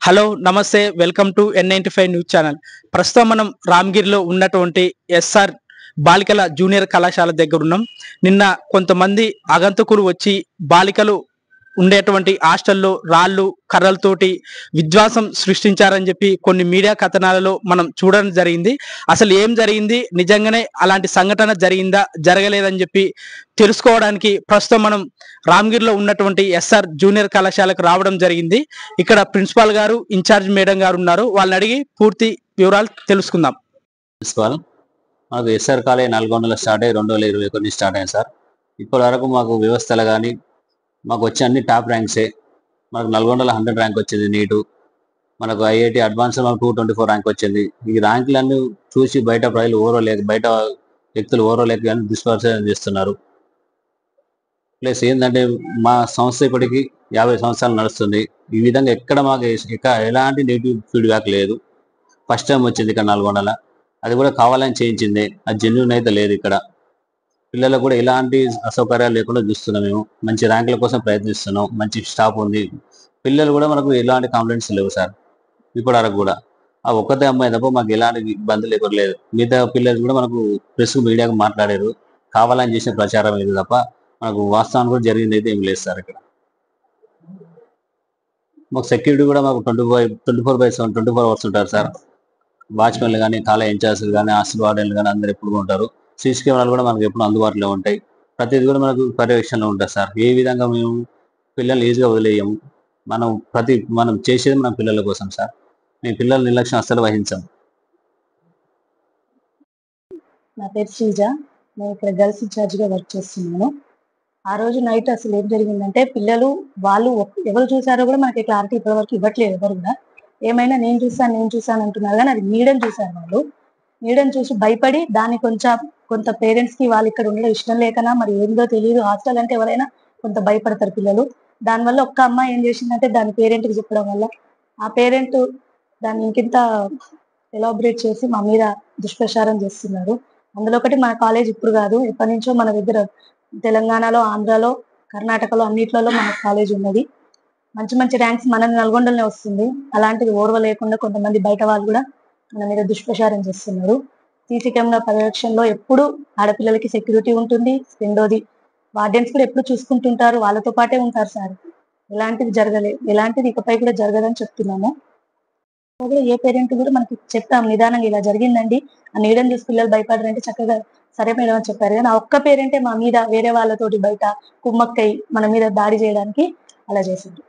Hello నమస్తే welcome to N95 news channel. ప్రస్తుతం మనం రామగిరిలో ఉన్నటువంటి ఎస్ఆర్ బాలికల జూనియర్ కళాశాల దగ్గర ఉన్నాం. నిన్న కొంతమంది ఆగంతకులు వచ్చి బాలికలు ఉండేటువంటి హాస్టల్లో రాళ్ళు కర్రలతోటి విధ్వంసం సృష్టించారని చెప్పి కొన్ని మీడియా కథనాలలో మనం చూడడం జరిగింది. అసలు ఏం జరిగింది, నిజంగానే అలాంటి సంఘటన జరిగిందా జరగలేదని చెప్పి తెలుసుకోవడానికి ప్రస్తుతం మనం రామగిరిలో ఉన్నటువంటి ఎస్ఆర్ జూనియర్ కళాశాలకు రావడం జరిగింది. ఇక్కడ ప్రిన్సిపాల్ గారు, ఇన్ఛార్జ్ మేడం గారు ఉన్నారు. వాళ్ళని అడిగి పూర్తి వివరాలు తెలుసుకుందాం. ప్రిన్సిపాల్ మాకు ఎస్ఆర్ కాలేజ్ నల్గొండలో స్టార్ట్ అయ్యి 2021 స్టార్ట్ అయ్యింది సార్. ఇప్పటి వరకు మాకు వ్యవస్థలు కానీ మాకు వచ్చే అన్ని టాప్ ర్యాంక్సే. మనకు నల్గొండలో 100 ర్యాంక్ వచ్చింది నీటు, మనకు ఐఐటి అడ్వాన్స్ మనకు 224 ర్యాంక్ వచ్చింది. ఈ ర్యాంకులన్నీ చూసి బయట ప్రజలు బయట వ్యక్తులు ఓరలేక కానీ దుష్ప్రచారం చేస్తున్నారు. ప్లస్ ఏంటంటే మా సంస్థ ఇప్పటికి 50 సంవత్సరాలు నడుస్తుంది. ఈ విధంగా ఎక్కడ మాకు ఎలాంటి నెగిటివ్ ఫీడ్బ్యాక్ లేదు. ఫస్ట్ టైం వచ్చింది ఇక్కడ నల్గొండలో, అది కూడా కావాలని చేయించింది. అది జెన్యూన్ అయితే లేదు. ఇక్కడ పిల్లలకు కూడా ఎలాంటి అసౌకర్యాలు లేకుండా చూస్తున్నాం. మేము మంచి ర్యాంకుల కోసం ప్రయత్నిస్తున్నాం. మంచి స్టాఫ్ ఉంది. పిల్లలు కూడా మనకు ఎలాంటి కంప్లైంట్స్ లేవు సార్. ఇప్పటి వరకు కూడా ఆ ఒక్కతే అమ్మాయి తప్ప మాకు ఎలాంటి ఇబ్బందులు ఎప్పుడు లేదు. మిగతా పిల్లలు కూడా మనకు ప్రెస్ మీడియాకు మాట్లాడారు. కావాలని చేసిన ప్రచారం ఇది తప్ప మనకు వాస్తవానికి కూడా జరిగింది అయితే ఏం లేదు సార్. ఇక్కడ మాకు సెక్యూరిటీ కూడా మాకు 24/7 అవర్స్ ఉంటారు సార్. వాచ్మెన్లు కానీ, కాలేజ్ ఇన్ఛార్జ్లు కానీ, హాస్టల్ వార్డెన్లు కానీ అందరు ఎప్పుడు ఉంటారు. సీసీ కెమెరాలు కూడా మనకు ఎప్పుడు అందుబాటులో ఉంటాయి. ప్రతిదీ కూడా మనకు పర్యవేక్షణలో ఉంటుంది సార్. ఏ విధంగా మేము పిల్లల్ని ఈజీగా వదిలేయము. మనం చేసేది మన పిల్లల కోసం సార్. మేము పిల్లల నిర్లక్ష్యం అస్సలు వహించాం. నా పేరు శ్రీజ. నేను ఇక్కడ గర్ల్స్ ఇన్ఛార్జ్గా వర్క్ చేస్తున్నాను. ఆ రోజు నైట్ అసలు ఏం జరిగిందంటే పిల్లలు వాళ్ళు ఎవరు చూసారో కూడా మనకి క్లారిటీ ఇప్పటివరకు ఇవ్వట్లేదు. ఎవరు కూడా ఏమైనా నేను చూసాను అంటున్నారు, కానీ అది నీడని చూసారు. వాళ్ళు నీడని చూసి భయపడి దాన్ని కొంత పేరెంట్స్ కి వాళ్ళు ఇక్కడ ఉండడం ఇష్టం లేకనా మరి ఏందో తెలియదు. హాస్టల్ అంటే ఎవరైనా కొంత భయపడతారు పిల్లలు. దానివల్ల ఒక్క అమ్మాయి ఏం చేసిందంటే దాని పేరెంట్ కి చెప్పడం వల్ల ఆ పేరెంట్ దాన్ని ఇంకింత ఎలాబరేట్ చేసి మా మీద దుష్ప్రచారం చేస్తున్నారు. అందులో ఒకటి మన కాలేజ్ ఇప్పుడు కాదు, ఎప్పటి నుంచో మన దగ్గర తెలంగాణలో, ఆంధ్రాలో, కర్ణాటకలో అన్నిట్లలో మన కాలేజ్ ఉన్నది. మంచి మంచి ర్యాంక్స్ మన నల్గొండలోనే వస్తుంది. అలాంటిది ఓర్వ లేకుండా కొంతమంది బయట వాళ్ళు కూడా మన మీద దుష్ప్రచారం చేస్తున్నారు. సీసీ కెమెరా పర్యవేక్షణలో ఎప్పుడు ఆడపిల్లలకి సెక్యూరిటీ ఉంటుంది. రెండోది వార్డెన్స్ కూడా ఎప్పుడు చూసుకుంటుంటారు, వాళ్ళతో పాటే ఉంటారు సార్. ఎలాంటిది ఇకపై కూడా జరగదని చెప్తున్నాము. ఏ పేరెంట్ కూడా మనకి చెప్తాం నిదానంగా ఇలా జరిగిందండి, ఆ నీడని చూసి పిల్లలు భయపడరంటే చక్కగా సరే మేడం అని చెప్పారు. కానీ ఆ ఒక్క పేరెంటే మా మీద వేరే వాళ్ళతోటి బయట కుమ్మక్కై మన మీద దాడి చేయడానికి అలా చేసింది.